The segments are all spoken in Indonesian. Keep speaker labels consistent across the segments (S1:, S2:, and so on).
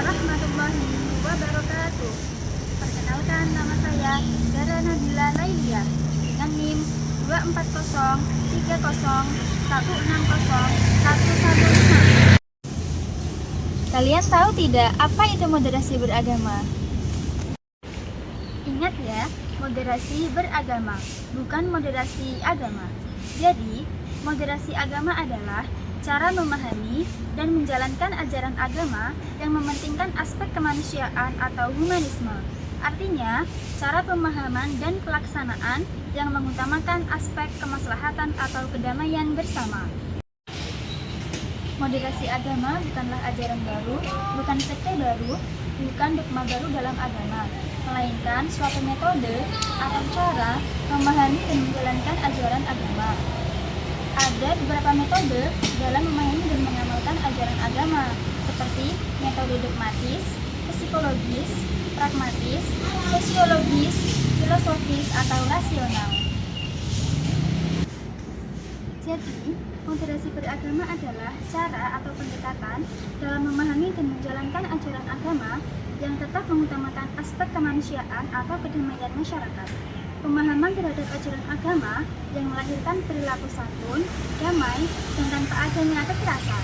S1: warahmatullahi wabarakatuh. Perkenalkan, nama saya Dara Nabila Lailia dengan NIM 24030160115. Kalian tahu tidak apa itu moderasi beragama? Ingat ya, moderasi beragama, bukan moderasi agama. Jadi, moderasi agama adalah cara memahami dan menjalankan ajaran agama yang mementingkan aspek kemanusiaan atau humanisme. Artinya, cara pemahaman dan pelaksanaan yang mengutamakan aspek kemaslahatan atau kedamaian bersama. Moderasi agama bukanlah ajaran baru, bukan sekte baru, bukan dogma baru dalam agama, melainkan suatu metode atau cara memahami dan menjalankan ajaran agama. Ada beberapa metode dalam memahami dan mengamalkan ajaran agama, seperti metode dogmatis, psikologis, pragmatis, sosiologis, filosofis, atau rasional. Jadi, moderasi beragama adalah cara atau pendekatan dalam memahami dan menjalankan ajaran agama yang tetap mengutamakan aspek kemanusiaan atau kedamaian masyarakat. Pemahaman terhadap ajaran agama yang melahirkan perilaku santun, damai, dan tanpa adanya kekerasan.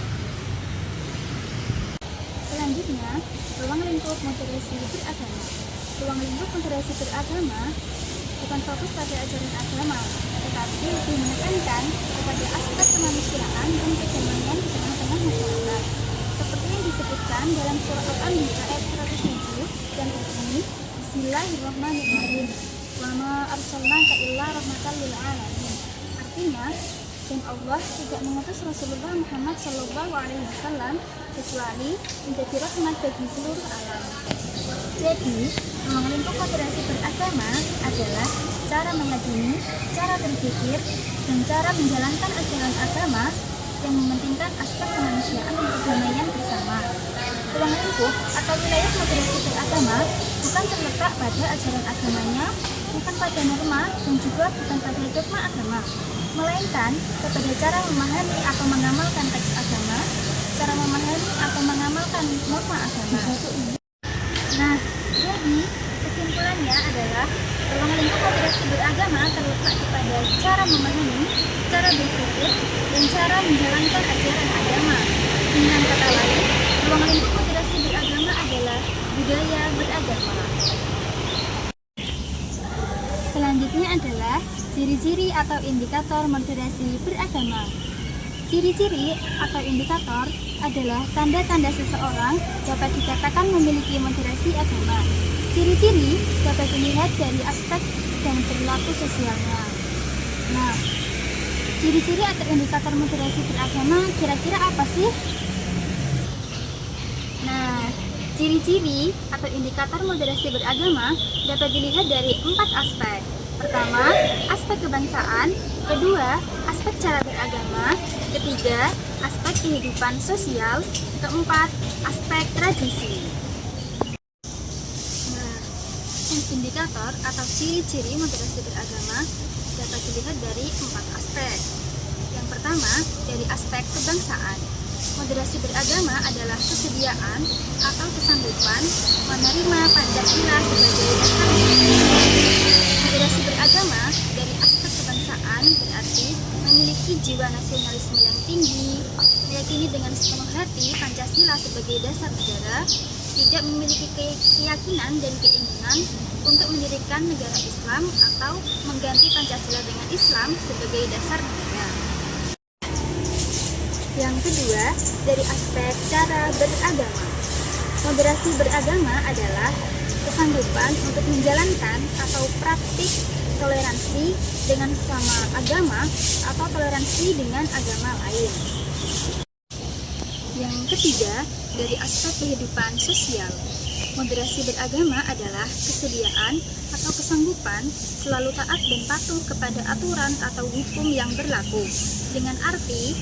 S1: Selanjutnya, ruang lingkup moderasi beragama. Ruang lingkup moderasi beragama bukan fokus pada ajaran agama, tetapi lebih menekankan kepada aspek kemanusiaan dan kedamaian di tengah-tengah masyarakat. Seperti yang disebutkan dalam surah Al-Anbiya ayat 107 yang berbunyi, Bismillahirrahmanirrahim. Wa ma arsalnaka illa rahmatan lil alamin. Artinya, dan Allah tidak mengutus Rasulullah Muhammad SAW kecuali menjadi rahmat bagi seluruh alam. Jadi, ruang lingkup moderasi beragama adalah cara mengadili, cara berpikir, dan cara menjalankan ajaran agama yang mementingkan aspek kemanusiaan dan kedamaian bersama. Ruang lingkup atau wilayah moderasi beragama bukan terletak pada ajaran agamanya, bukan pada norma, dan juga bukan pada dogma agama, melainkan kepada cara memahami atau mengamalkan teks agama, cara memahami atau mengamalkan norma agama. Nah, jadi kesimpulannya adalah ruang lingkup moderasi beragama terletak kepada cara memahami, cara berpikir, dan cara menjalankan ajaran agama. Dengan kata lain, ruang lingkup moderasi beragama adalah budaya beragama. Selanjutnya adalah ciri-ciri atau indikator moderasi beragama. Ciri-ciri atau indikator adalah tanda-tanda seseorang dapat dikatakan memiliki moderasi agama. Ciri-ciri dapat dilihat dari aspek dan perilaku sosialnya. Nah, ciri-ciri atau indikator moderasi beragama kira-kira apa sih? Nah, ciri-ciri atau indikator moderasi beragama dapat dilihat dari 4 aspek. Pertama, aspek kebangsaan. Kedua, aspek cara beragama. Ketiga, aspek kehidupan sosial. Keempat, aspek tradisi. Nah, indikator atau ciri-ciri moderasi beragama dapat dilihat dari 4 aspek. Yang pertama, dari aspek kebangsaan. Moderasi beragama adalah kesediaan atau kesanggupan menerima Pancasila sebagai dasar negara. Moderasi beragama dari aspek kebangsaan berarti memiliki jiwa nasionalisme yang tinggi, meyakini dengan sepenuh hati Pancasila sebagai dasar negara, tidak memiliki keyakinan dan keinginan untuk mendirikan negara Islam atau mengganti Pancasila dengan Islam sebagai dasar negara. Yang kedua, dari aspek cara beragama. Moderasi beragama adalah kesanggupan untuk menjalankan atau praktik toleransi dengan sesama agama atau toleransi dengan agama lain. Yang ketiga, dari aspek kehidupan sosial. Moderasi beragama adalah kesediaan atau kesanggupan selalu taat dan patuh kepada aturan atau hukum yang berlaku, dengan arti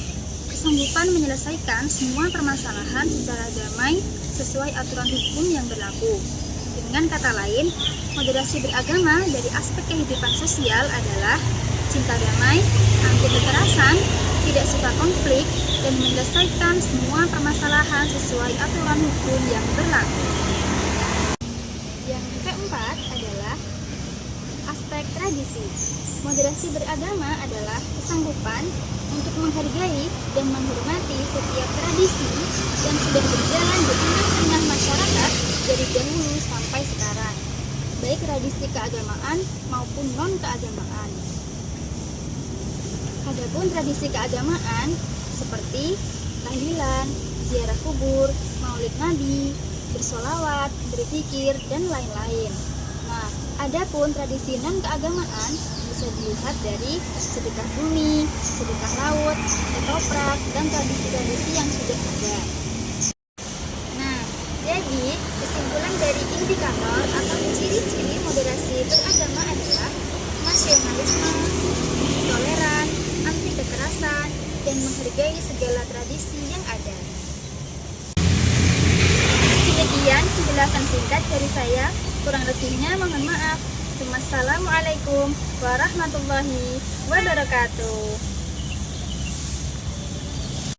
S1: kesanggupan menyelesaikan semua permasalahan secara damai sesuai aturan hukum yang berlaku. Dengan kata lain, moderasi beragama dari aspek kehidupan sosial adalah cinta damai, anti kekerasan, tidak suka konflik, dan menyelesaikan semua permasalahan sesuai aturan hukum yang berlaku. Yang keempat adalah aspek tradisi. Moderasi beragama adalah kesanggupan untuk menghargai dan menghormati setiap tradisi yang sudah berjalan di tengah-tengah masyarakat dari dahulu sampai sekarang, baik tradisi keagamaan maupun non-keagamaan. Adapun tradisi keagamaan seperti tahlilan, ziarah kubur, maulid nabi, bersolawat, berzikir, dan lain-lain. Nah, adapun tradisi non-keagamaan bisa dilihat dari sedekah bumi, sedekah laut, ketoprak, dan tradisi-tradisi yang sudah ada. Nah, jadi kesimpulan dari indikator atau ciri-ciri moderasi beragama adalah nasionalisme, toleran, anti kekerasan, dan menghargai segala tradisi yang ada. Demikian penjelasan singkat dari saya. Kurang lebihnya mohon maaf. Wassalamualaikum warahmatullahi wabarakatuh.